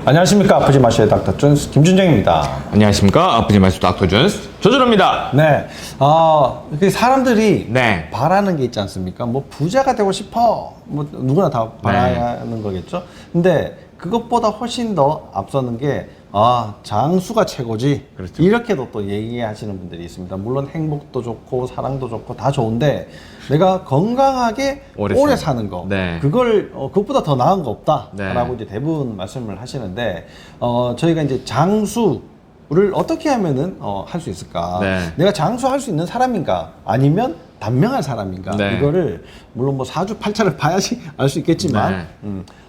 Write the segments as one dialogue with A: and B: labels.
A: 안녕하십니까. 아프지 마시의 닥터 존스 김준정입니다.
B: 안녕하십니까. 아프지 마시오 닥터 존스 조준호입니다.
A: 네. 사람들이
B: 네.
A: 바라는 게 있지 않습니까? 뭐 부자가 되고 싶어. 뭐 누구나 다 바라는 거겠죠. 근데 그것보다 훨씬 더 앞서는 게 장수가 최고지.
B: 그렇죠.
A: 이렇게도 또 얘기하시는 분들이 있습니다. 물론 행복도 좋고 사랑도 좋고 다 좋은데 내가 건강하게 오래 사는 거.
B: 네.
A: 그것보다 더 나은 거 없다라고
B: 네.
A: 이제 대부분 말씀을 하시는데 저희가 이제 장수를 어떻게 하면은 할 수 있을까?
B: 네.
A: 내가 장수할 수 있는 사람인가? 아니면 단명한 사람인가?
B: 네.
A: 이거를 물론 뭐 사주팔자를 봐야지 알 수 있겠지만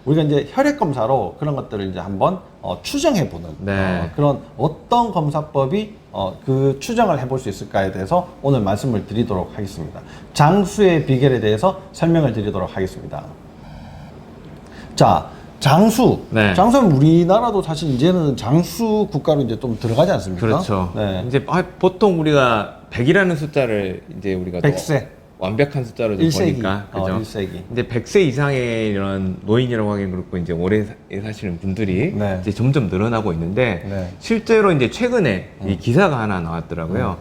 A: 우리가 이제 혈액 검사로 그런 것들을 이제 한번 추정해 보는
B: 네.
A: 그런 어떤 검사법이 그 추정을 해볼 수 있을까에 대해서 오늘 말씀을 드리도록 하겠습니다. 장수의 비결에 대해서 설명을 드리도록 하겠습니다. 자, 장수.
B: 네.
A: 장수는 우리나라도 사실 이제는 장수 국가로 이제 좀 들어가지 않습니까?
B: 그렇죠.
A: 네.
B: 이제 보통 우리가 100이라는 숫자를 이제 우리가 또
A: 100세.
B: 완벽한 숫자로 좀
A: 1세기.
B: 보니까 그죠?
A: 1세기.
B: 이제 100세 이상의 이런 노인이라고 하긴 그렇고 이제 오래 사시는 분들이
A: 네.
B: 이제 점점 늘어나고 있는데
A: 네.
B: 실제로 이제 최근에 이 기사가 하나 나왔더라고요.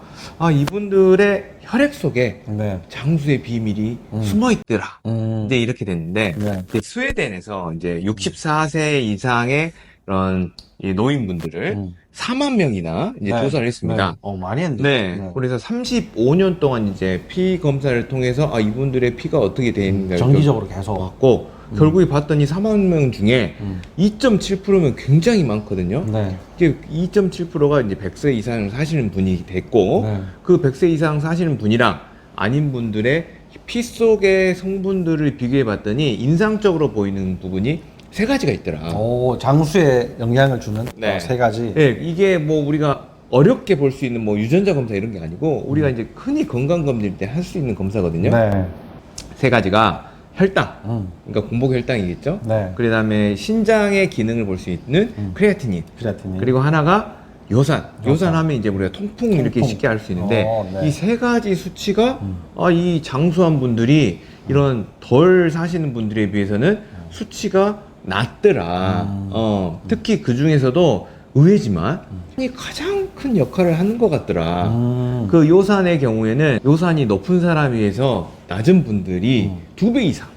B: 이분들의 혈액 속에
A: 네.
B: 장수의 비밀이 숨어 있더라. 이제 이렇게 됐는데
A: 네.
B: 이제 스웨덴에서 이제 64세 이상의 그런 이 노인분들을 4만 명이나 이제
A: 네.
B: 조사를 했습니다.
A: 네. 많이 했네.
B: 네. 그래서 35년 동안 이제 피 검사를 통해서 이분들의 피가 어떻게 돼 있는가
A: 정기적으로 계속.
B: 봤고 결국에 봤더니 4만 명 중에 2.7%면 굉장히 많거든요.
A: 네.
B: 이게 2.7%가 이제 100세 이상 사시는 분이 됐고
A: 네.
B: 그 100세 이상 사시는 분이랑 아닌 분들의 피 속의 성분들을 비교해 봤더니 인상적으로 보이는 부분이 세 가지가 있더라.
A: 장수에 영향을 주는
B: 네.
A: 세 가지.
B: 네, 이게 뭐 우리가 어렵게 볼 수 있는 뭐 유전자 검사 이런 게 아니고 우리가 이제 흔히 건강 검진 때 할 수 있는 검사거든요.
A: 네.
B: 세 가지가 혈당, 그러니까 공복 혈당이겠죠.
A: 네.
B: 그다음에 신장의 기능을 볼 수 있는 크레아티닌.
A: 크레아틴이.
B: 그리고 하나가 요산. 요산하면 이제 우리가 통풍 이렇게
A: 통풍.
B: 쉽게 알 수 있는데
A: 네.
B: 이 세 가지 수치가 이 장수한 분들이 이런 덜 사시는 분들에 비해서는 수치가 낮더라. 특히 그 중에서도 의외지만 이 가장 큰 역할을 하는 것 같더라. 그 요산의 경우에는 요산이 높은 사람에 비해서 낮은 분들이 2배 이상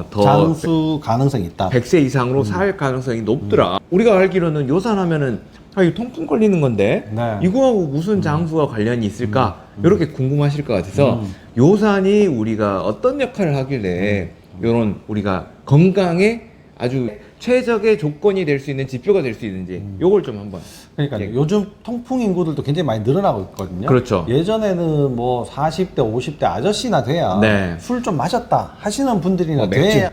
B: 더
A: 장수 가능성이 있다.
B: 100세 이상으로 살 가능성이 높더라. 우리가 알기로는 요산하면은 이거 통풍 걸리는 건데
A: 네.
B: 이거하고 무슨 장수와 관련이 있을까? 이렇게 궁금하실 것 같아서 요산이 우리가 어떤 역할을 하길래 이런 우리가 건강에 아주 최적의 조건이 될 수 있는 지표가 될 수 있는지 요걸 좀 한번.
A: 그러니까
B: 예.
A: 요즘 통풍 인구들도 굉장히 많이 늘어나고 있거든요.
B: 그렇죠.
A: 예전에는 뭐 40대, 50대 아저씨나 돼야
B: 네.
A: 술 좀 마셨다 하시는 분들이나
B: 맥주.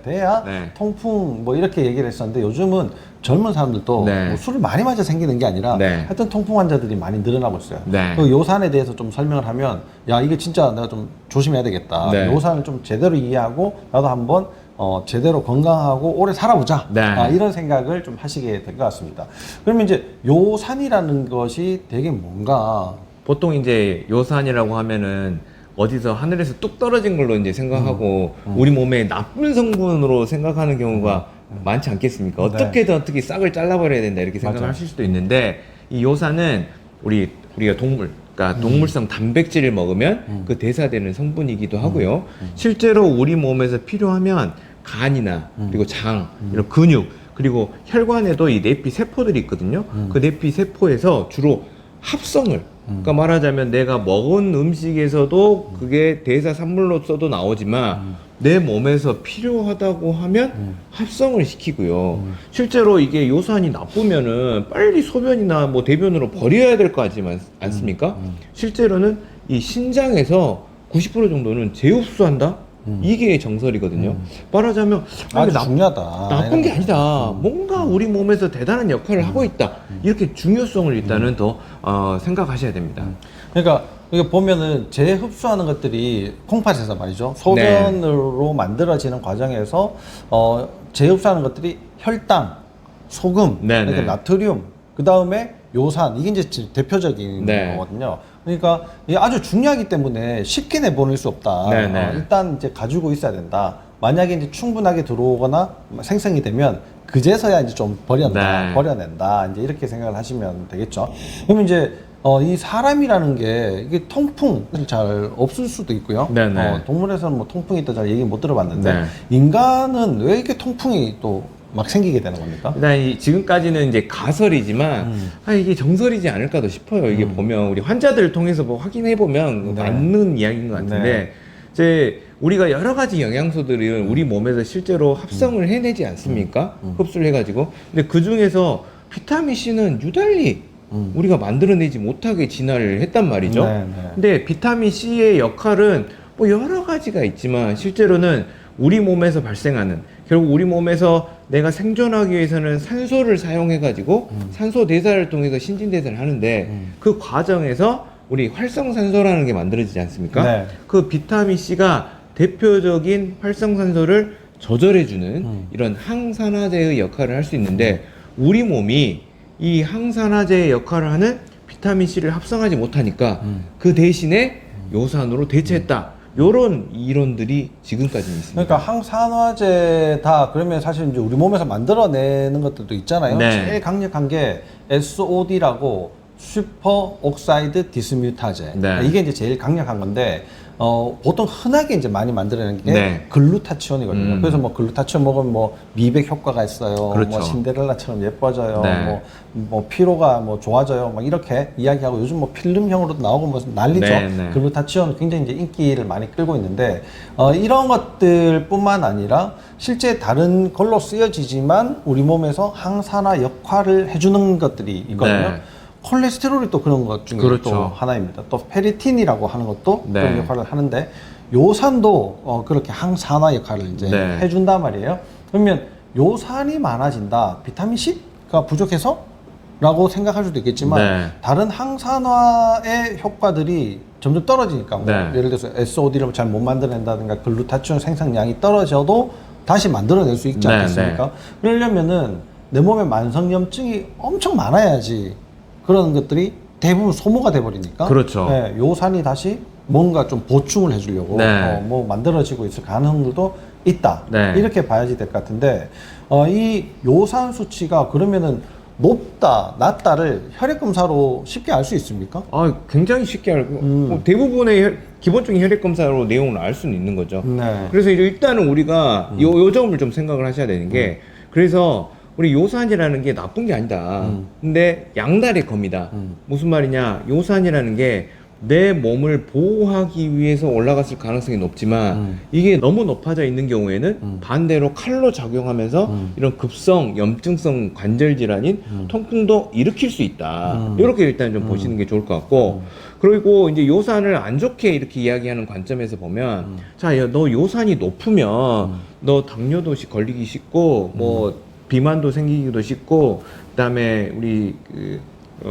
A: 돼야
B: 네.
A: 통풍 뭐 이렇게 얘기를 했었는데 요즘은 젊은 사람들도
B: 네.
A: 뭐 술을 많이 마셔 생기는 게 아니라
B: 네.
A: 하여튼 통풍 환자들이 많이 늘어나고 있어요.
B: 네.
A: 그 요산에 대해서 좀 설명을 하면 이게 진짜 내가 좀 조심해야 되겠다.
B: 네.
A: 요산을 좀 제대로 이해하고 나도 한번 제대로 건강하고 오래 살아보자.
B: 네.
A: 이런 생각을 좀 하시게 될 것 같습니다. 그러면 이제 요산이라는 것이 되게 뭔가
B: 보통 이제 요산이라고 하면은 어디서 하늘에서 뚝 떨어진 걸로 이제 생각하고 우리 몸에 나쁜 성분으로 생각하는 경우가 많지 않겠습니까? 어떻게든 어떻게 싹을 잘라버려야 된다 이렇게 생각하실 수도 있는데 이 요산은 우리가 그러니까 동물성 단백질을 먹으면 그 대사되는 성분이기도 하고요. 실제로 우리 몸에서 필요하면 간이나 그리고 장, 이런 근육, 그리고 혈관에도 이 내피 세포들이 있거든요. 그 내피 세포에서 주로 합성을, 그러니까 말하자면 내가 먹은 음식에서도 그게 대사 산물로서도 나오지만 내 몸에서 필요하다고 하면 합성을 시키고요. 실제로 이게 요산이 나쁘면은 빨리 소변이나 뭐 대변으로 버려야 될 거 않습니까? 실제로는 이 신장에서 90% 정도는 재흡수한다? 이게 정설이거든요. 말하자면
A: 아주
B: 이게
A: 중요하다.
B: 나쁜 게 아니다. 뭔가 우리 몸에서 대단한 역할을 하고 있다. 이렇게 중요성을 일단은 더 생각하셔야 됩니다.
A: 그러니까 이게 보면은 재흡수하는 것들이 콩팥에서 말이죠. 소변으로 만들어지는 과정에서 재흡수하는 것들이 혈당, 소금,
B: 네,
A: 그러니까
B: 네.
A: 나트륨, 그 다음에 요산, 이게 이제 대표적인
B: 네.
A: 거거든요. 그러니까 이게 아주 중요하기 때문에 쉽게 내보낼 수 없다.
B: 네, 네.
A: 일단 이제 가지고 있어야 된다. 만약에 이제 충분하게 들어오거나 생성이 되면 그제서야 이제 좀
B: 네.
A: 버려낸다. 이제 이렇게 생각을 하시면 되겠죠. 그러면 이제 이 사람이라는 게 이게 통풍 잘 없을 수도 있고요.
B: 네네.
A: 동물에서는 뭐 통풍이 있다 잘 얘기 못 들어봤는데
B: 네.
A: 인간은 왜 이렇게 통풍이 또 막 생기게 되는 겁니까?
B: 일단 지금까지는 이제 가설이지만 이게 정설이지 않을까도 싶어요. 이게 보면 우리 환자들을 통해서 뭐 확인해 보면
A: 네.
B: 맞는 이야기인 것 같은데
A: 네.
B: 이제 우리가 여러 가지 영양소들을 우리 몸에서 실제로 합성을 해내지 않습니까? 흡수를 해가지고. 근데 그 중에서 비타민 C는 유달리 우리가 만들어내지 못하게 진화를 했단 말이죠.
A: 네, 네.
B: 근데 비타민 C의 역할은 뭐 여러 가지가 있지만 실제로는 우리 몸에서 발생하는, 결국 우리 몸에서 내가 생존하기 위해서는 산소를 사용해 가지고 산소 대사를 통해서 신진대사를 하는데 그 과정에서 우리 활성산소라는 게 만들어지지 않습니까?
A: 네.
B: 그 비타민 C가 대표적인 활성산소를 조절해주는 이런 항산화제의 역할을 할 수 있는데 우리 몸이 이 항산화제의 역할을 하는 비타민 C를 합성하지 못하니까 그 대신에 요산으로 대체했다. 요런 이론들이 지금까지 있습니다.
A: 그러니까 항산화제다 그러면 사실 이제 우리 몸에서 만들어내는 것들도 있잖아요.
B: 네.
A: 제일 강력한 게 SOD라고 슈퍼 옥사이드 디스뮤타제.
B: 네.
A: 이게 이제 제일 강력한 건데 보통 흔하게 이제 많이 만들어내는 게
B: 네.
A: 글루타치온이거든요. 그래서 뭐 글루타치온 먹으면 뭐 미백 효과가 있어요.
B: 그렇죠.
A: 뭐 신데렐라처럼 예뻐져요.
B: 네.
A: 뭐 피로가 뭐 좋아져요. 막 이렇게 이야기하고 요즘 뭐 필름형으로도 나오고 뭐 난리죠.
B: 네, 네.
A: 글루타치온 굉장히 이제 인기를 많이 끌고 있는데 이런 것들뿐만 아니라 실제 다른 걸로 쓰여지지만 우리 몸에서 항산화 역할을 해주는 것들이 있거든요.
B: 네.
A: 콜레스테롤이 또 그런 것 중에
B: 그렇죠.
A: 또 하나입니다. 또 페리틴이라고 하는 것도
B: 네.
A: 그런 역할을 하는데 요산도 그렇게 항산화 역할을 이제
B: 네.
A: 해준단 말이에요. 그러면 요산이 많아진다. 비타민 C가 부족해서? 라고 생각할 수도 있겠지만
B: 네.
A: 다른 항산화의 효과들이 점점 떨어지니까 뭐
B: 네.
A: 예를 들어서 SOD를 잘 못 만들어낸다든가 글루타치온 생산량이 떨어져도 다시 만들어낼 수 있지
B: 네,
A: 않겠습니까?
B: 네.
A: 그러려면은 내 몸에 만성염증이 엄청 많아야지 그런 것들이 대부분 소모가 돼버리니까
B: 그렇죠.
A: 네, 요산이 다시 뭔가 좀 보충을 해주려고
B: 네.
A: 뭐 만들어지고 있을 가능성도 있다.
B: 네.
A: 이렇게 봐야지 될 것 같은데 이 요산 수치가 그러면은 높다, 낮다를 혈액 검사로 쉽게 알 수 있습니까?
B: 굉장히 쉽게 알고 뭐 대부분의 기본적인 혈액 검사로 내용을 알 수는 있는 거죠.
A: 네.
B: 그래서 일단은 우리가 요 점을 좀 생각을 하셔야 되는 게 그래서 우리 요산이라는 게 나쁜 게 아니다. 근데 양날의 검이다. 무슨 말이냐? 요산이라는 게 내 몸을 보호하기 위해서 올라갔을 가능성이 높지만 이게 너무 높아져 있는 경우에는 반대로 칼로 작용하면서 이런 급성 염증성 관절 질환인 통풍도 일으킬 수 있다. 이렇게 일단 좀 보시는 게 좋을 것 같고 그리고 이제 요산을 안 좋게 이렇게 이야기하는 관점에서 보면 자, 너 요산이 높으면 너 당뇨도 걸리기 쉽고 뭐 비만도 생기기도 쉽고 그다음에 우리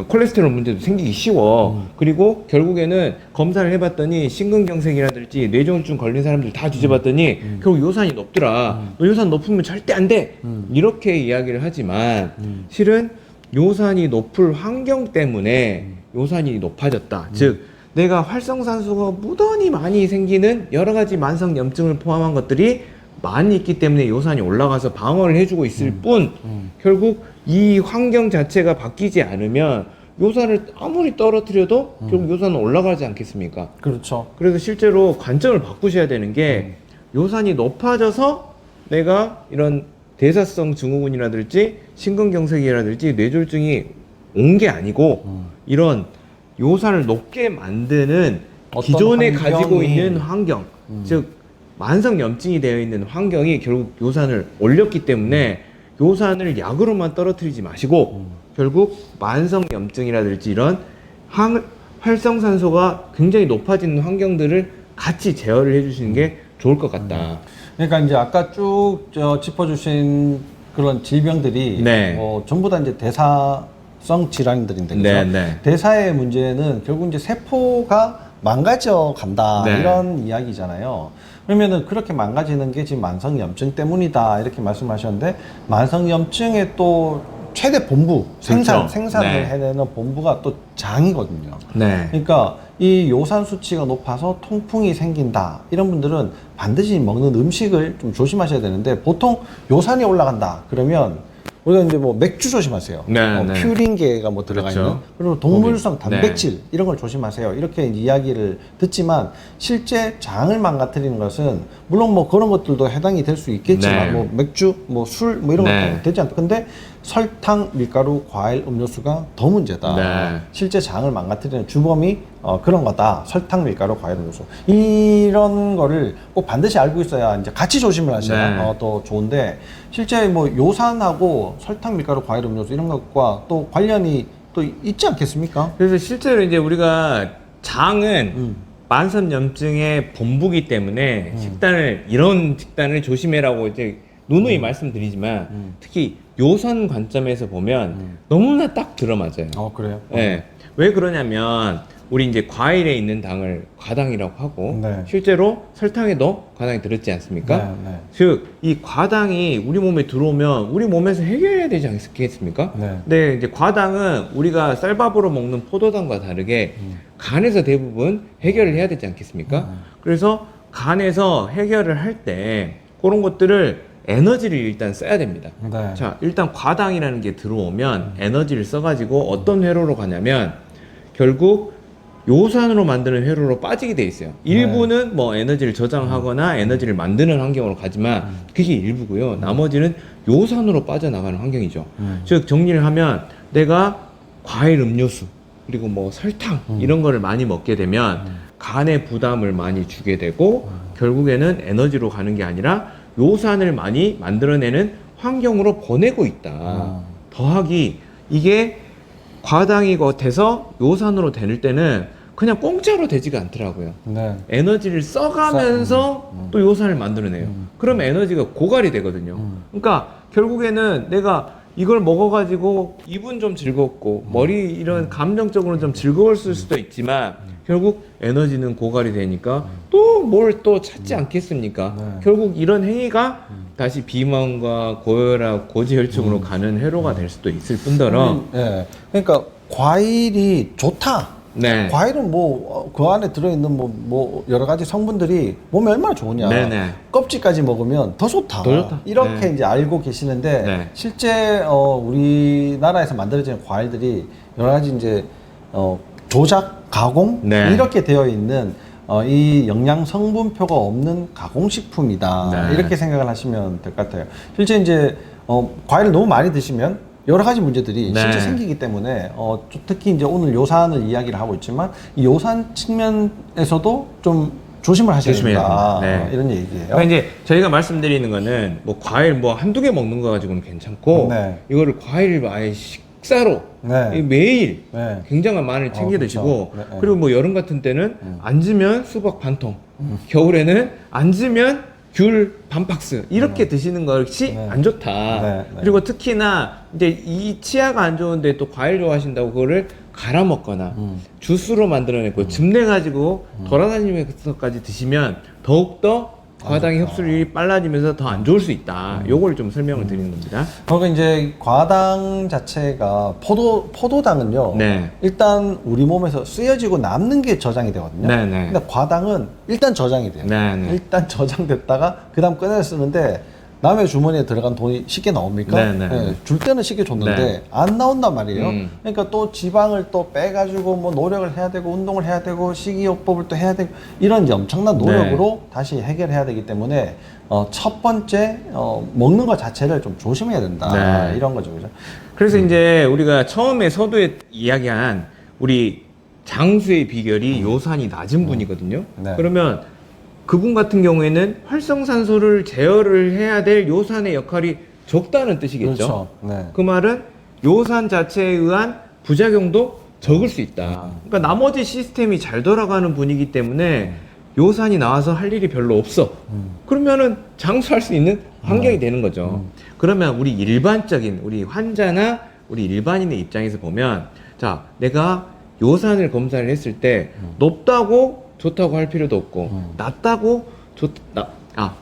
B: 콜레스테롤 문제도 생기기 쉬워. 그리고 결국에는 검사를 해봤더니 심근경색이라든지 뇌졸중 걸린 사람들 다 뒤져봤더니 결국 요산이 높더라. 너 요산 높으면 절대 안 돼. 이렇게 이야기를 하지만 실은 요산이 높을 환경 때문에 요산이 높아졌다. 즉 내가 활성산소가 무던히 많이 생기는 여러 가지 만성 염증을 포함한 것들이 많이 있기 때문에 요산이 올라가서 방어를 해주고 있을 뿐 결국 이 환경 자체가 바뀌지 않으면 요산을 아무리 떨어뜨려도 결국 요산은 올라가지 않겠습니까?
A: 그렇죠.
B: 그래서 실제로 관점을 바꾸셔야 되는 게 요산이 높아져서 내가 이런 대사성 증후군이라든지 심근경색이라든지 뇌졸중이 온 게 아니고 이런 요산을 높게 만드는
A: 어떤
B: 기존에
A: 환경이-
B: 가지고 있는 환경 즉 만성 염증이 되어 있는 환경이 결국 요산을 올렸기 때문에 요산을 약으로만 떨어뜨리지 마시고 결국 만성 염증이라든지 이런 활성산소가 굉장히 높아지는 환경들을 같이 제어를 해주시는 게 좋을 것 같다.
A: 그러니까 이제 아까 쭉 짚어주신 그런 질병들이
B: 네.
A: 전부 다 이제 대사성 질환들인데 그죠?
B: 네, 네.
A: 대사의 문제는 결국 이제 세포가 망가져 간다
B: 네.
A: 이런 이야기잖아요. 그러면은 그렇게 망가지는 게 지금 만성염증 때문이다 이렇게 말씀하셨는데 만성염증의 또 최대 본부
B: 그렇죠.
A: 생산을
B: 네.
A: 해내는 본부가 또 장이거든요.
B: 네.
A: 그러니까 이 요산 수치가 높아서 통풍이 생긴다 이런 분들은 반드시 먹는 음식을 좀 조심하셔야 되는데 보통 요산이 올라간다 그러면 우리가 이제 뭐 맥주 조심하세요.
B: 네, 네.
A: 퓨린계가 뭐 들어가
B: 그렇죠.
A: 있는 그리고 동물성
B: 거기.
A: 단백질 이런 걸 조심하세요. 이렇게 이제 이야기를 듣지만 실제 장을 망가뜨리는 것은 물론 뭐 그런 것들도 해당이 될 수 있겠지만
B: 네.
A: 뭐 맥주, 뭐 술 뭐 이런
B: 네.
A: 것도 되지 않다. 근데 설탕, 밀가루, 과일, 음료수가 더 문제다.
B: 네.
A: 실제 장을 망가뜨리는 주범이 그런 거다. 설탕, 밀가루, 과일, 음료수. 이런 거를 꼭 반드시 알고 있어야 이제 같이 조심을 하셔야
B: 네.
A: 또 좋은데 실제 뭐 요산하고 설탕, 밀가루, 과일, 음료수 이런 것과 또 관련이 또 있지 않겠습니까?
B: 그래서 실제로 이제 우리가 장은 만성염증의 본부기 때문에 이런 식단을 조심해라고 이제 누누이 말씀드리지만 특히 요선 관점에서 보면 너무나 딱 들어맞아요.
A: 그래요?
B: 예. 왜 그러냐면 우리 이제 과일에 있는 당을 과당이라고 하고
A: 네.
B: 실제로 설탕에도 과당이 들었지 않습니까?
A: 네, 네.
B: 즉 이 과당이 우리 몸에 들어오면 우리 몸에서 해결해야 되지 않겠습니까?
A: 네.
B: 근데 이제 과당은 우리가 쌀밥으로 먹는 포도당과 다르게 간에서 대부분 해결을 해야 되지 않겠습니까? 그래서 간에서 해결을 할 때 그런 것들을 에너지를 일단 써야 됩니다.
A: 네.
B: 자, 일단 과당이라는 게 들어오면 에너지를 써가지고 어떤 회로로 가냐면 결국 요산으로 만드는 회로로 빠지게 돼 있어요. 일부는 뭐 에너지를 저장하거나 에너지를 만드는 환경으로 가지만 그게 일부고요. 나머지는 요산으로 빠져나가는 환경이죠. 즉 정리를 하면 내가 과일 음료수 그리고 뭐 설탕 이런 거를 많이 먹게 되면 간에 부담을 많이 주게 되고 결국에는 에너지로 가는 게 아니라 요산을 많이 만들어내는 환경으로 보내고 있다. 더하기 이게 과당이 돼서 요산으로 될 때는 그냥 공짜로 되지가 않더라고요.
A: 네.
B: 에너지를 써가면서 또 요산을 만들어내요. 그러면 에너지가 고갈이 되거든요. 그러니까 결국에는 내가 이걸 먹어가지고 기분 좀 즐겁고 머리 이런 감정적으로 좀 즐거웠을 수도 있지만 결국 에너지는 고갈이 되니까 또 뭘 또 찾지 않겠습니까?
A: 네.
B: 결국 이런 행위가 다시 비만과 고혈압, 고지혈증으로 가는 회로가 될 수도 있을 뿐더러
A: 예. 그러니까 과일이 좋다.
B: 네.
A: 과일은 뭐 그 안에 들어있는 뭐 여러 가지 성분들이 몸에 얼마나 좋으냐.
B: 네네.
A: 껍질까지 먹으면 더 좋다.
B: 더 좋다.
A: 이렇게
B: 네.
A: 이제 알고 계시는데
B: 네.
A: 실제 우리나라에서 만들어지는 과일들이 여러 가지 이제 조작, 가공
B: 네.
A: 이렇게 되어 있는 이 영양 성분표가 없는 가공식품이다.
B: 네.
A: 이렇게 생각을 하시면 될 것 같아요. 실제 이제 과일을 너무 많이 드시면 여러 가지 문제들이
B: 네.
A: 실제 생기기 때문에 특히 이제 오늘 요산을 이야기를 하고 있지만 이 요산 측면에서도 좀 조심을 하셔야
B: 조심해야
A: 된다.
B: 됩니다. 네.
A: 이런 얘기예요.
B: 그러니까 이제 저희가 말씀드리는 거는 뭐 과일 뭐 한두 개 먹는 거 가지고는 괜찮고
A: 네.
B: 이거를 과일을 아예 식사로
A: 네.
B: 매일
A: 네.
B: 굉장한 많이 챙겨
A: 그렇죠.
B: 드시고
A: 네, 네.
B: 그리고 뭐 여름 같은 때는 앉으면 수박 반 통, 겨울에는 앉으면 귤 반 박스 이렇게 드시는 것이
A: 네.
B: 안 좋다.
A: 네, 네.
B: 그리고 특히나 이제 이 치아가 안 좋은데 또 과일 좋아하신다고 그거를 갈아 먹거나 주스로 만들어내고 즙내 가지고 돌아다니면서까지 드시면 더욱더 과당의 흡수율이 빨라지면서 더 안 좋을 수 있다. 요걸 좀 설명을 드리는 겁니다.
A: 그러니까 이제 과당 자체가 포도당은요.
B: 네.
A: 일단 우리 몸에서 쓰여지고 남는 게 저장이 되거든요.
B: 네, 네.
A: 근데 과당은 일단 저장이 돼요.
B: 네, 네.
A: 일단 저장됐다가 그다음 꺼내 쓰는데 남의 주머니에 들어간 돈이 쉽게 나옵니까?
B: 네, 네.
A: 줄 때는 쉽게 줬는데
B: 네.
A: 안 나온단 말이에요.
B: 음.
A: 그러니까 또 지방을 또 빼가지고 뭐 노력을 해야 되고 운동을 해야 되고 식이요법을 또 해야 되고 이런 이제 엄청난 노력으로 다시 해결해야 되기 때문에 첫 번째 먹는 것 자체를 좀 조심해야 된다.
B: 네.
A: 이런 거죠, 그죠?
B: 그래서 이제 우리가 처음에 서두에 이야기한 우리 장수의 비결이 요산이 낮은 분이거든요.
A: 네.
B: 그러면 그분 같은 경우에는 활성산소를 제어를 해야 될 요산의 역할이 적다는 뜻이겠죠.
A: 그렇죠. 네.
B: 그 말은 요산 자체에 의한 부작용도 적을 수 있다. 그러니까 나머지 시스템이 잘 돌아가는 분이기 때문에 요산이 나와서 할 일이 별로 없어. 그러면은 장수할 수 있는 환경이 되는 거죠. 그러면 우리 일반적인 우리 환자나 우리 일반인의 입장에서 보면 자, 내가 요산을 검사를 했을 때 높다고 좋다고 할 필요도 없고 낮다고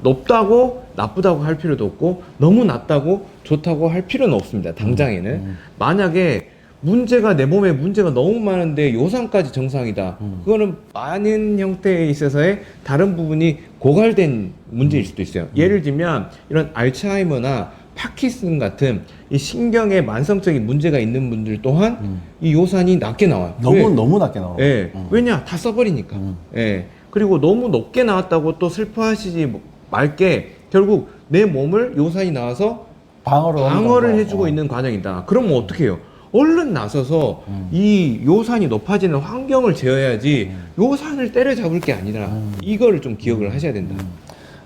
B: 높다고 나쁘다고 할 필요도 없고 너무 낮다고 좋다고 할 필요는 없습니다. 당장에는. 만약에 문제가 내 몸에 문제가 너무 많은데 요산까지 정상이다. 그거는 많은 형태에 있어서의 다른 부분이 고갈된 문제일 수도 있어요. 예를 들면 이런 알츠하이머나 파킨슨 같은 이 신경에 만성적인 문제가 있는 분들 또한 이 요산이 낮게 나와요. 왜?
A: 너무 낮게 나와요.
B: 예. 왜냐? 다 써버리니까. 예. 그리고 너무 높게 나왔다고 또 슬퍼하시지 말게 결국 내 몸을 요산이 나와서 방어를 해주고 있는 과정이다. 그러면 어떻게 해요? 얼른 나서서 이 요산이 높아지는 환경을 제어해야지 요산을 때려잡을 게 아니라 이거를 좀 기억을 하셔야 된다.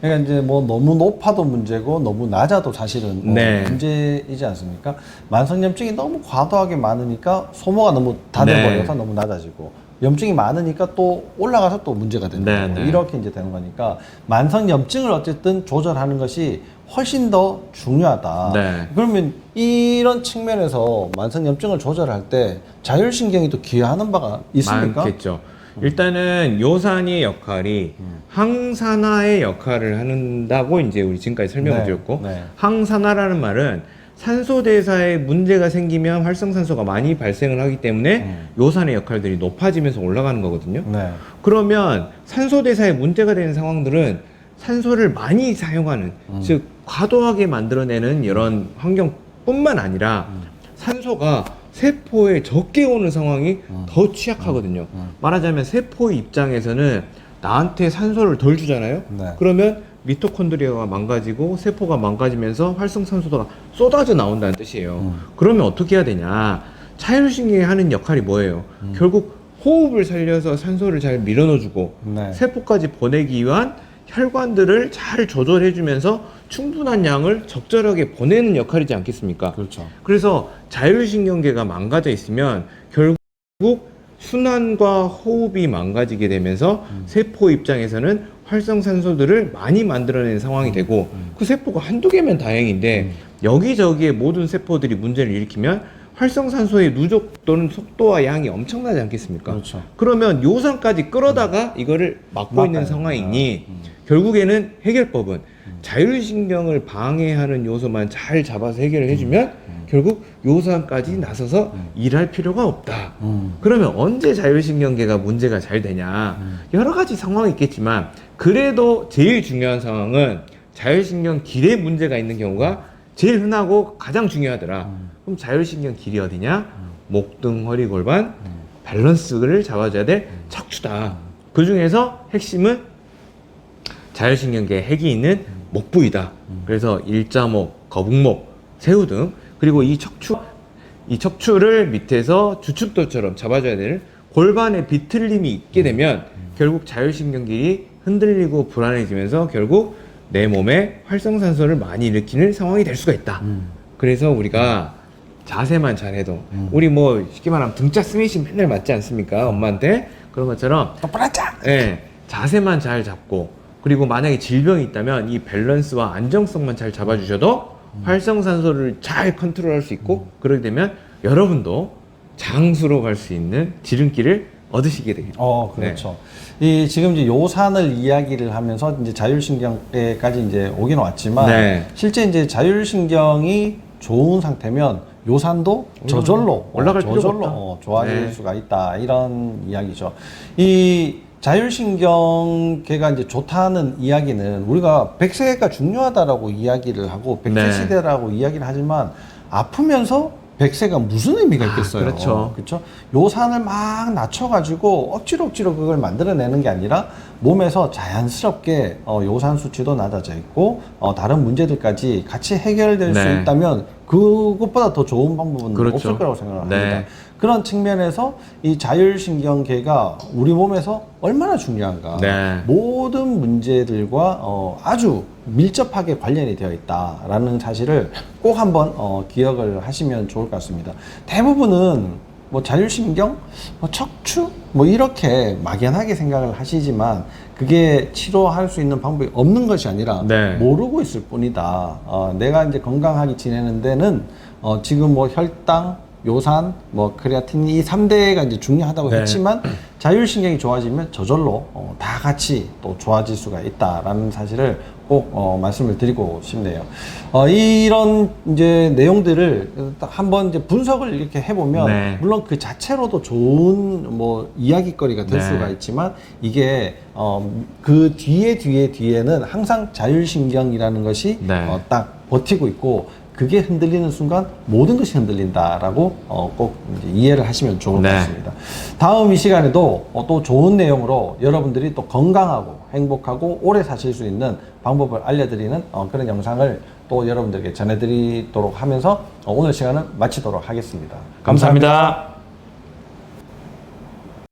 A: 그러니까 이제 뭐 너무 높아도 문제고 너무 낮아도 사실은
B: 네.
A: 문제이지 않습니까? 만성염증이 너무 과도하게 많으니까 소모가 너무 다 돼버려서 너무 낮아지고 염증이 많으니까 또 올라가서 또 문제가 되는
B: 네,
A: 거고
B: 네.
A: 이렇게 이제 되는 거니까 만성염증을 어쨌든 조절하는 것이 훨씬 더 중요하다.
B: 네.
A: 그러면 이런 측면에서 만성염증을 조절할 때 자율신경이 또 기여하는 바가 있습니까?
B: 많겠죠. 일단은 요산의 역할이 항산화의 역할을 한다고 이제 우리 지금까지 설명을
A: 네,
B: 드렸고
A: 네.
B: 항산화라는 말은 산소 대사에 문제가 생기면 활성산소가 많이 발생을 하기 때문에 요산의 역할들이 높아지면서 올라가는 거거든요.
A: 네.
B: 그러면 산소 대사에 문제가 되는 상황들은 산소를 많이 사용하는 즉 과도하게 만들어내는 이런 환경뿐만 아니라 산소가 세포에 적게 오는 상황이 더 취약하거든요. 말하자면 세포의 입장에서는 나한테 산소를 덜 주잖아요.
A: 네.
B: 그러면 미토콘드리아가 망가지고 세포가 망가지면서 활성산소가 쏟아져 나온다는 뜻이에요. 그러면 어떻게 해야 되냐? 자율신경이 하는 역할이 뭐예요? 결국 호흡을 살려서 산소를 잘 밀어넣어주고
A: 네.
B: 세포까지 보내기 위한 혈관들을 잘 조절해주면서 충분한 양을 적절하게 보내는 역할이지 않겠습니까?
A: 그렇죠.
B: 그래서 자율신경계가 망가져 있으면 결국 순환과 호흡이 망가지게 되면서 세포 입장에서는 활성산소들을 많이 만들어내는 상황이 되고 그 세포가 한두 개면 다행인데 여기저기에 모든 세포들이 문제를 일으키면 활성산소의 누적 또는 속도와 양이 엄청나지 않겠습니까?
A: 그렇죠.
B: 그러면 요산까지 끌어다가 이거를 막고 있는
A: 막아야
B: 상황이니 결국에는 해결법은 자율신경을 방해하는 요소만 잘 잡아서 해결을 해주면 결국 요산까지 나서서 일할 필요가 없다. 그러면 언제 자율신경계가 문제가 잘 되냐? 여러 가지 상황이 있겠지만 그래도 제일 중요한 상황은 자율신경 길에 문제가 있는 경우가 제일 흔하고 가장 중요하더라. 그럼 자율신경 길이 어디냐? 목등, 허리, 골반 밸런스를 잡아줘야 될 척추다. 그 중에서 핵심은 자율신경계에 핵이 있는 목 부위다. 그래서 일자목, 거북목, 새우 등 그리고 이 척추를 밑에서 주춧돌처럼 잡아줘야 되는 골반의 비틀림이 있게 되면 결국 자율신경길이 흔들리고 불안해지면서 결국 내 몸에 활성산소를 많이 일으키는 상황이 될 수가 있다. 그래서 우리가 자세만 잘해도 우리 뭐 쉽게 말하면 등짝 스매싱 맨날 맞지 않습니까? 엄마한테 그런 것처럼 예, 자세만 잘 잡고 그리고 만약에 질병이 있다면 이 밸런스와 안정성만 잘 잡아주셔도 활성산소를 잘 컨트롤할 수 있고 그러게 되면 여러분도 장수로 갈 수 있는 지름길을 얻으시게 되겠죠.
A: 그렇죠. 이 지금 이제 요산을 이야기를 하면서 이제 자율신경까지 이제 오긴 왔지만
B: 네.
A: 실제 이제 자율신경이 좋은 상태면 요산도 저절로
B: 올라갈 필요가
A: 저절로
B: 없다.
A: 좋아질
B: 네.
A: 수가 있다 이런 이야기죠. 이 자율신경계가 이제 좋다는 이야기는 우리가 100세가 중요하다라고 이야기를 하고 100세
B: 네.
A: 시대라고 이야기를 하지만 아프면서 100세가 무슨 의미가 있겠어요.
B: 그렇죠.
A: 그렇죠. 요산을 막 낮춰가지고 억지로 그걸 만들어내는 게 아니라 몸에서 자연스럽게 요산 수치도 낮아져 있고 다른 문제들까지 같이 해결될 수
B: 네.
A: 있다면 그것보다 더 좋은 방법은
B: 그렇죠.
A: 없을 거라고 생각을 합니다.
B: 네.
A: 그런 측면에서 이 자율신경계가 우리 몸에서 얼마나 중요한가.
B: 네.
A: 모든 문제들과 아주 밀접하게 관련이 되어 있다라는 사실을 꼭 한번 기억을 하시면 좋을 것 같습니다. 대부분은 뭐 자율신경, 뭐 척추, 뭐 이렇게 막연하게 생각을 하시지만 그게 치료할 수 있는 방법이 없는 것이 아니라
B: 네.
A: 모르고 있을 뿐이다. 내가 이제 건강하게 지내는 데는 지금 뭐 혈당, 요산, 뭐 크레아틴 이 3대가 이제 중요하다고
B: 네.
A: 했지만 자율신경이 좋아지면 저절로 다 같이 또 좋아질 수가 있다라는 사실을 꼭 말씀을 드리고 싶네요. 이런 이제 내용들을 한번 이제 분석을 이렇게 해보면
B: 네.
A: 물론 그 자체로도 좋은 뭐 이야기거리가 될
B: 네.
A: 수가 있지만 이게 그 뒤에는 항상 자율신경이라는 것이
B: 네.
A: 딱 버티고 있고 그게 흔들리는 순간 모든 것이 흔들린다라고 꼭 이제 이해를 하시면 좋을 것
B: 네.
A: 같습니다. 다음 이 시간에도 또 좋은 내용으로 여러분들이 또 건강하고 행복하고 오래 사실 수 있는 방법을 알려드리는 그런 영상을 또 여러분들에게 전해드리도록 하면서 오늘 시간은 마치도록 하겠습니다.
B: 감사합니다.